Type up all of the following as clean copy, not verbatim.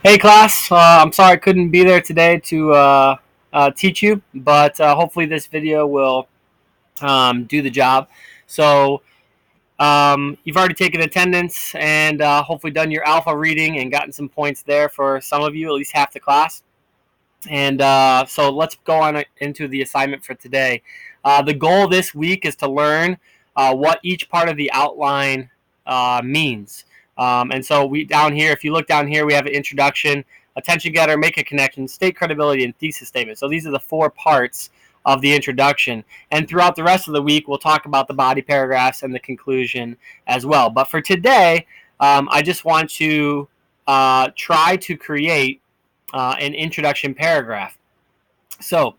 Hey class, I'm sorry I couldn't be there today to teach you, but hopefully this video will do the job. So you've already taken attendance and hopefully done your alpha reading and gotten some points there for some of you, at least half the class. And so let's go on into the assignment for today. The goal this week is to learn what each part of the outline means. And so we down here, if you look down here, we have an introduction, attention getter, make a connection, state credibility, and thesis statement. So these are the four parts of the introduction. And throughout the rest of the week, we'll talk about the body paragraphs and the conclusion as well. But for today, I just want to try to create an introduction paragraph. So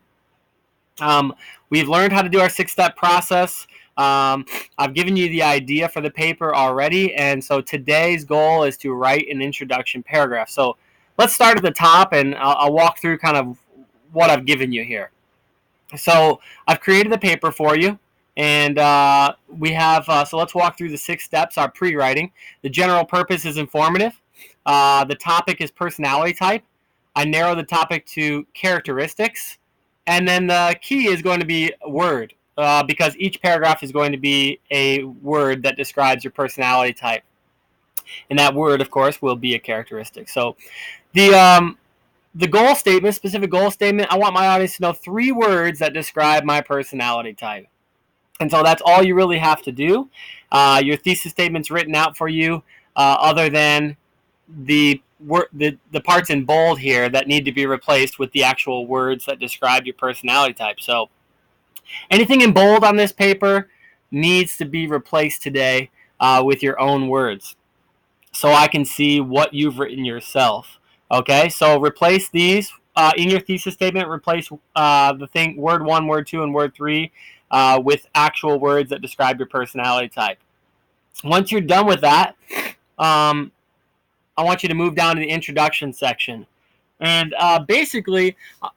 we've learned how to do our 6-step process. I've given you the idea for the paper already, and so today's goal is to write an introduction paragraph. So let's start at the top, and I'll walk through kind of what I've given you here. So I've created the paper for you, and we have, so let's walk through the 6 steps, our pre-writing. The general purpose is informative. The topic is personality type. I narrow the topic to characteristics. And then the key is going to be word, because each paragraph is going to be a word that describes your personality type. And that word, of course, will be a characteristic. So the goal statement, specific goal statement, I want my audience to know 3 words that describe my personality type. And so that's all you really have to do. Your thesis statement's written out for you, other than the parts in bold here that need to be replaced with the actual words that describe your personality type. So anything in bold on this paper needs to be replaced today with your own words, so I can see what you've written yourself. Okay, so replace these in your thesis statement. Replace the thing word 1, word 2, and word 3 with actual words that describe your personality type. Once you're done with that, I want you to move down to the introduction section. And basically, a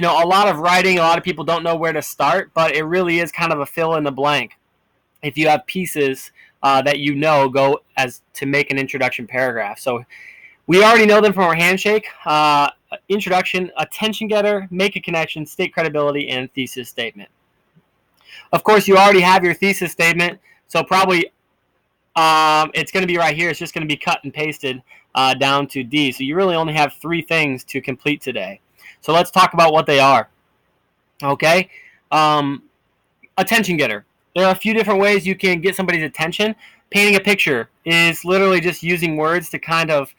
lot of writing, a lot of people don't know where to start, but it really is kind of a fill in the blank. If you have pieces that go as to make an introduction paragraph. So we already know them from our handshake. Introduction, attention getter, make a connection, state credibility, and thesis statement. Of course, you already have your thesis statement, so probably it's going to be right here. It's just going to be cut and pasted down to D. So you really only have 3 things to complete today. So let's talk about what they are. Okay. Attention getter. There are a few different ways you can get somebody's attention. Painting a picture is literally just using words to kind of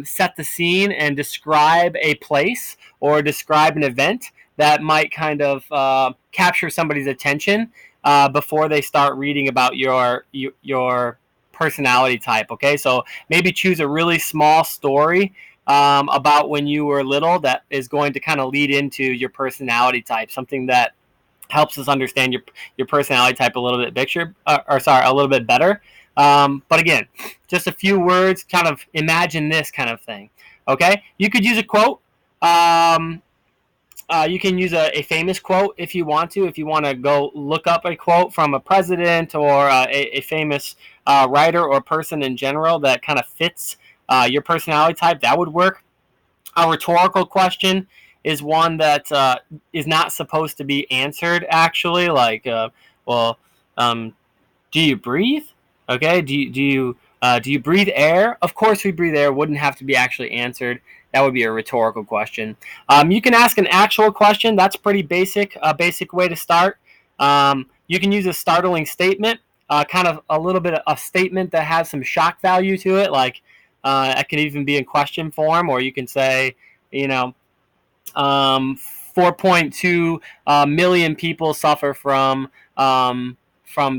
set the scene and describe a place or describe an event that might kind of capture somebody's attention before they start reading about your personality type. Okay, so maybe choose a really small story about when you were little that is going to kind of lead into your personality type, something that helps us understand your personality type a little bit a little bit better. But again, just a few words, kind of imagine this kind of thing. Okay, you could use a quote. You can use a famous quote if you want to. If you want to go look up a quote from a president or a famous writer or person in general that kind of fits your personality type, that would work. A rhetorical question is one that is not supposed to be answered, actually. Like, well, do you breathe? Okay, do you breathe air? Of course we breathe air. Wouldn't have to be actually answered. That would be a rhetorical question. You can ask an actual question. That's pretty basic. A basic way to start. You can use a startling statement, kind of a little bit of a statement that has some shock value to it. Like it can even be in question form, or you can say, 4.2 million people suffer from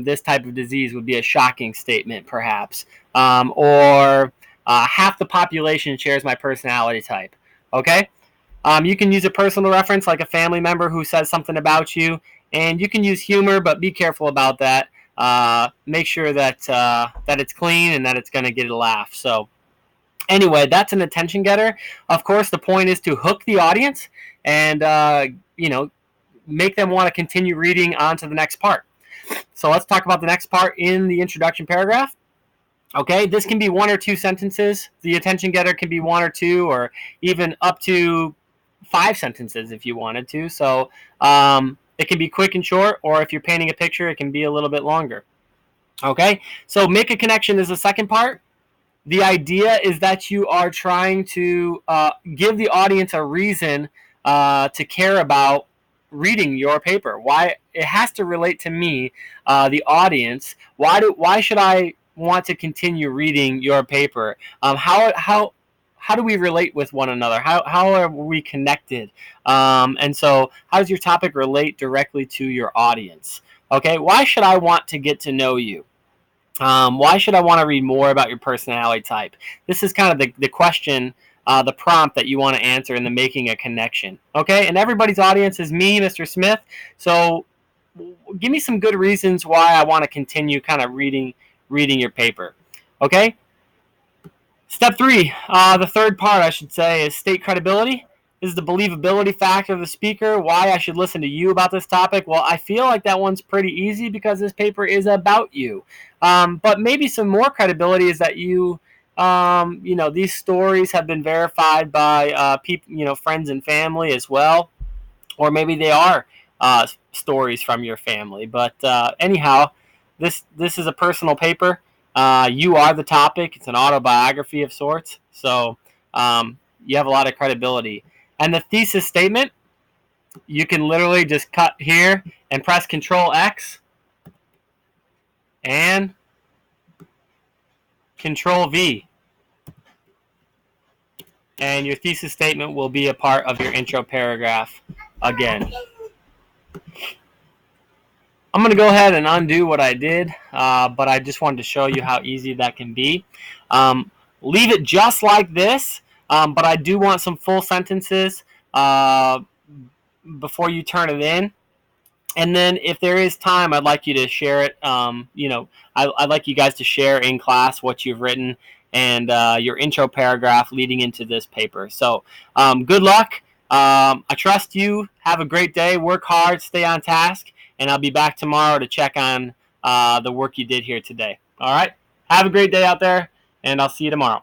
this type of disease would be a shocking statement, perhaps. Or half the population shares my personality type. Okay? You can use a personal reference, like a family member who says something about you, and you can use humor, but be careful about that. Make sure that that it's clean and that it's going to get a laugh. So anyway, that's an attention getter. Of course, the point is to hook the audience and make them want to continue reading on to the next part. So let's talk about the next part in the introduction paragraph. Okay, this can be 1 or 2 sentences. The attention getter can be 1 or 2, or even up to 5 sentences if you wanted to. So it can be quick and short, or if you're painting a picture, it can be a little bit longer. Okay, so make a connection is the second part. The idea is that you are trying to give the audience a reason to care about reading your paper. Why it has to relate to me, the audience. Why should I want to continue reading your paper? How do we relate with one another? How are we connected? And so, how does your topic relate directly to your audience? Okay, why should I want to get to know you? Why should I want to read more about your personality type? This is kind of the question, the prompt that you want to answer in the making a connection. Okay, and everybody's audience is me, Mr. Smith. So give me some good reasons why I want to continue kind of reading your paper. Okay. Step 3, the third part, I should say, is state credibility. This is the believability factor of the speaker, why I should listen to you about this topic. Well, I feel like that one's pretty easy because this paper is about you. But maybe some more credibility is that these stories have been verified by people, friends and family as well. Or maybe they are stories from your family. But anyhow, this is a personal paper. You are the topic. It's an autobiography of sorts. So you have a lot of credibility. And the thesis statement, you can literally just cut here and press Control X and Control V. And your thesis statement will be a part of your intro paragraph again. I'm going to go ahead and undo what I did, but I just wanted to show you how easy that can be. Leave it just like this, but I do want some full sentences before you turn it in. And then if there is time, I'd like you to share it. I'd like you guys to share in class what you've written and your intro paragraph leading into this paper. So good luck. I trust you. Have a great day. Work hard. Stay on task. And I'll be back tomorrow to check on the work you did here today. All right? Have a great day out there, and I'll see you tomorrow.